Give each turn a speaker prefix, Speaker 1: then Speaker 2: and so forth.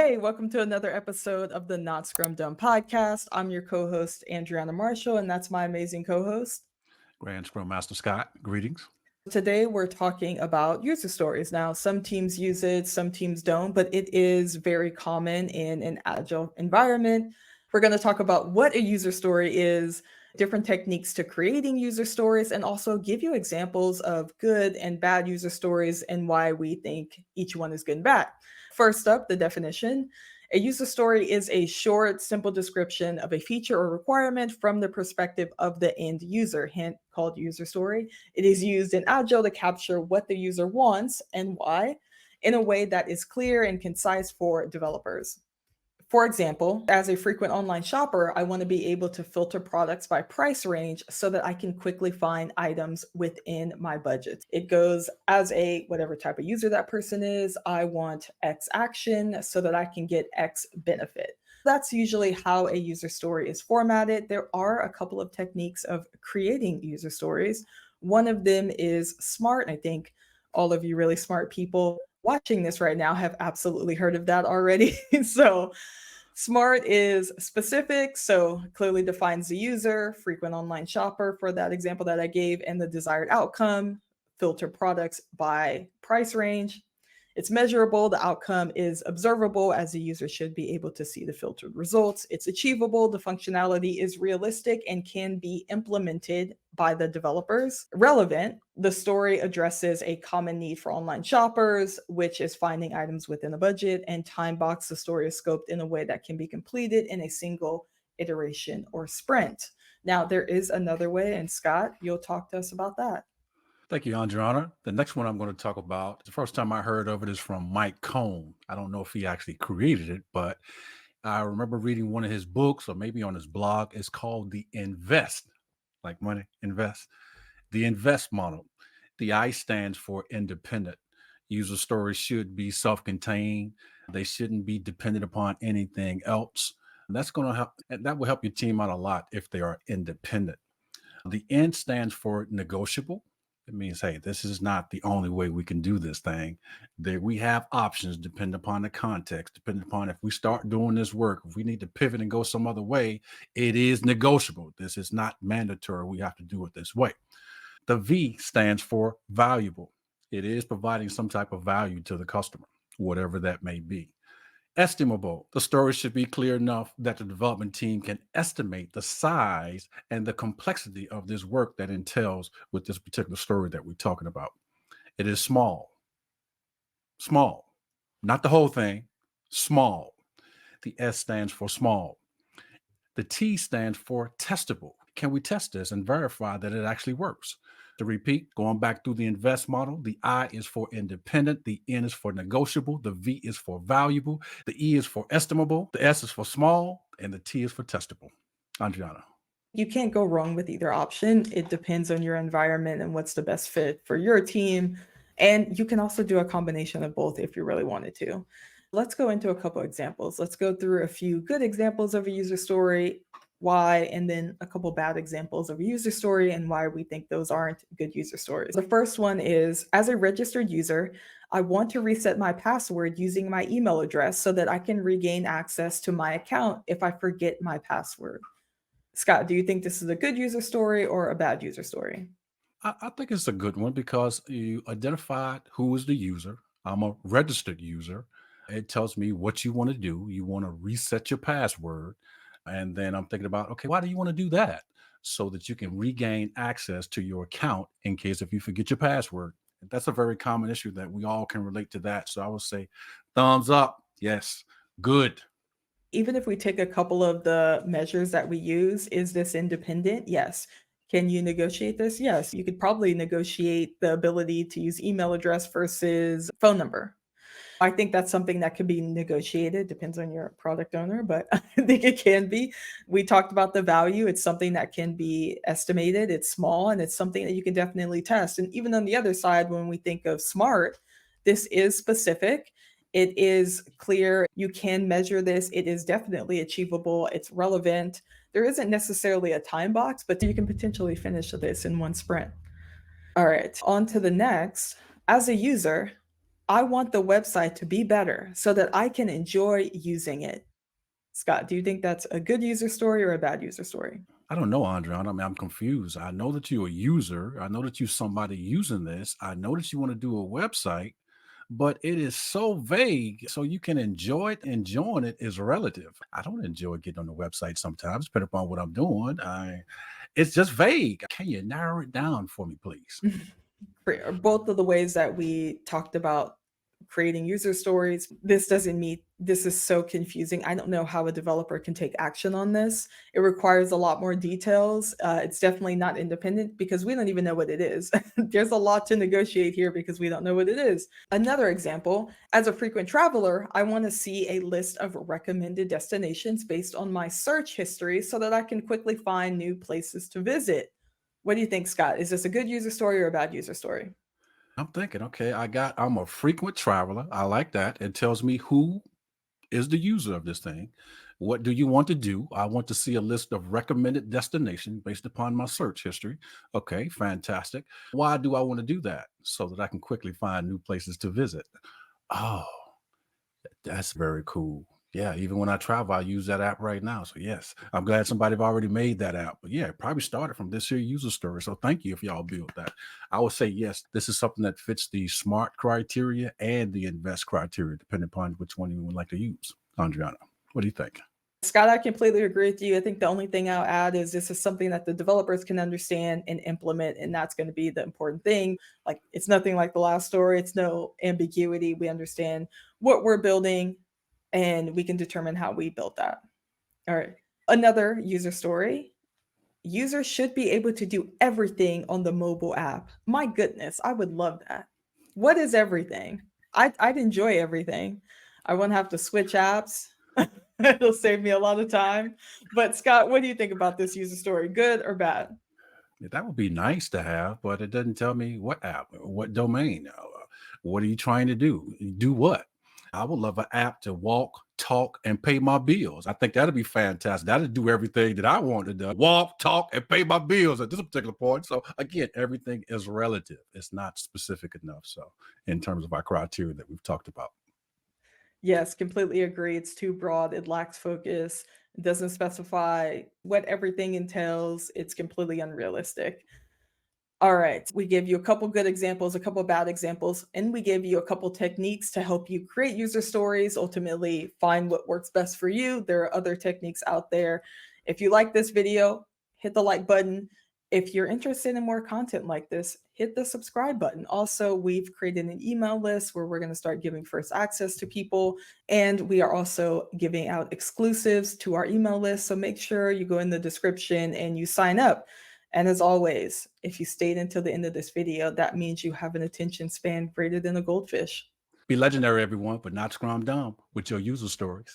Speaker 1: Hey, welcome to another episode of the Not Scrum Done podcast. I'm your co host, Andriana Marshall, and that's my amazing co host.
Speaker 2: Grand Scrum Master Scott, greetings.
Speaker 1: Today, we're talking about user stories. Now, some teams use it, some teams don't, but it is very common in an agile environment. We're going to talk about what a user story is, different techniques to creating user stories, and also give you examples of good and bad user stories and why we think each one is good and bad. First up, the definition. A user story is a short, simple description of a feature or requirement from the perspective of the end user, hence called user story. It is used in Agile to capture what the user wants and why in a way that is clear and concise for developers. For example, as a frequent online shopper, I want to be able to filter products by price range so that I can quickly find items within my budget. It goes as a whatever type of user that person is, I want X action so that I can get X benefit. That's usually how a user story is formatted. There are a couple of techniques of creating user stories. One of them is SMART. I think all of you really smart people watching this right now have absolutely heard of that already. So, SMART is specific, so clearly defines the user, frequent online shopper for that example that I gave, and the desired outcome, filter products by price range. It's measurable, the outcome is observable as the user should be able to see the filtered results. It's achievable, the functionality is realistic and can be implemented by the developers. Relevant, the story addresses a common need for online shoppers, which is finding items within a budget, and time box, the story is scoped in a way that can be completed in a single iteration or sprint. Now, there is another way, and Scott, you'll talk to us about that.
Speaker 2: Thank you, Andriana. The next one I'm going to talk about, the first time I heard of it is from Mike Cohn. I don't know if he actually created it, but I remember reading one of his books or maybe on his blog. It's called The Invest, like money, invest. The Invest model. The I stands for independent. User stories should be self contained, they shouldn't be dependent upon anything else. That's going to help, and that will help your team out a lot if they are independent. The N stands for negotiable. It means, hey, this is not the only way we can do this thing. That we have options depending upon the context, depending upon if we start doing this work, if we need to pivot and go some other way, it is negotiable. This is not mandatory. We have to do it this way. The V stands for valuable. It is providing some type of value to the customer, whatever that may be. Estimable. The story should be clear enough that the development team can estimate the size and the complexity of this work that entails with this particular story that we're talking about. It is small, small, not the whole thing, small. The S stands for small. The T stands for testable. Can we test this and verify that it actually works? To repeat, going back through the invest model, the I is for independent, the N is for negotiable, the V is for valuable, the E is for estimable, the S is for small, and the T is for testable. Andriana.
Speaker 1: You can't go wrong with either option. It depends on your environment and what's the best fit for your team. And you can also do a combination of both if you really wanted to. Let's go into a couple examples. Let's go through a few good examples of a user story, why, and then a couple bad examples of a user story and why we think those aren't good user stories. The first one is, as a registered user, I want to reset my password using my email address so that I can regain access to my account if I forget my password. Scott, do you think this is a good user story or a bad user story?
Speaker 2: I think it's a good one because you identified who is the user. I'm a registered user. It tells me what you want to do. You want to reset your password. And then I'm thinking about, okay, why do you want to do that? So that you can regain access to your account in case if you forget your password. That's a very common issue that we all can relate to that. So I would say thumbs up. Yes. Good.
Speaker 1: Even if we take a couple of the measures that we use, is this independent? Yes. Can you negotiate this? Yes. You could probably negotiate the ability to use email address versus phone number. I think that's something that could be negotiated, depends on your product owner, but I think it can be. We talked about the value. It's something that can be estimated. It's small and it's something that you can definitely test. And even on the other side, when we think of smart, this is specific. It is clear. You can measure this. It is definitely achievable. It's relevant. There isn't necessarily a time box, but you can potentially finish this in one sprint. All right, on to the next. As a user, I want the website to be better so that I can enjoy using it. Scott, do you think that's a good user story or a bad user story?
Speaker 2: I don't know, Andriana. I mean, I'm confused. I know that you're a user. I know that you're somebody using this. I know that you want to do a website, but it is so vague. So you can enjoy it. Enjoying it is relative. I don't enjoy getting on the website sometimes, depending upon what I'm doing. It's just vague. Can you narrow it down for me, please?
Speaker 1: Both of the ways that we talked about creating user stories, this doesn't meet, this is so confusing. I don't know how a developer can take action on this. It requires a lot more details. It's definitely not independent because we don't even know what it is. There's a lot to negotiate here because we don't know what it is. Another example, as a frequent traveler, I want to see a list of recommended destinations based on my search history so that I can quickly find new places to visit. What do you think, Scott? Is this a good user story or a bad user story?
Speaker 2: I'm thinking, okay, I'm a frequent traveler. I like that. It tells me who is the user of this thing. What do you want to do? I want to see a list of recommended destinations based upon my search history. Okay, fantastic. Why do I want to do that? So that I can quickly find new places to visit. Oh, that's very cool. Yeah, even when I travel, I use that app right now. So yes, I'm glad somebody have already made that app. But yeah, it probably started from this here user story. So thank you if y'all built that. I would say yes, this is something that fits the smart criteria and the invest criteria, depending upon which one you would like to use. Andriana, what do you think?
Speaker 1: Scott, I completely agree with you. I think the only thing I'll add is this is something that the developers can understand and implement, and that's going to be the important thing. Like, it's nothing like the last story, it's no ambiguity. We understand what we're building, and we can determine how we built that. All right. Another user story, users should be able to do everything on the mobile app. My goodness, I would love that. What is everything? I'd enjoy everything. I wouldn't have to switch apps. It'll save me a lot of time. But Scott, what do you think about this user story? Good or bad?
Speaker 2: Yeah, that would be nice to have, but it doesn't tell me what app, what domain. What are you trying to do? Do what? I would love an app to walk, talk, and pay my bills. I think that'd be fantastic. That'd do everything that I want to do. Walk, talk, and pay my bills at this particular point. So again, everything is relative. It's not specific enough. So in terms of our criteria that we've talked about.
Speaker 1: Yes, completely agree. It's too broad. It lacks focus. It doesn't specify what everything entails. It's completely unrealistic. All right. We give you a couple good examples, a couple bad examples, and we give you a couple techniques to help you create user stories, ultimately find what works best for you. There are other techniques out there. If you like this video, hit the like button. If you're interested in more content like this, hit the subscribe button. Also, we've created an email list where we're going to start giving first access to people. And we are also giving out exclusives to our email list. So make sure you go in the description and you sign up. And as always, if you stayed until the end of this video, that means you have an attention span greater than a goldfish.
Speaker 2: Be legendary, everyone, but not scrum dumb with your user stories.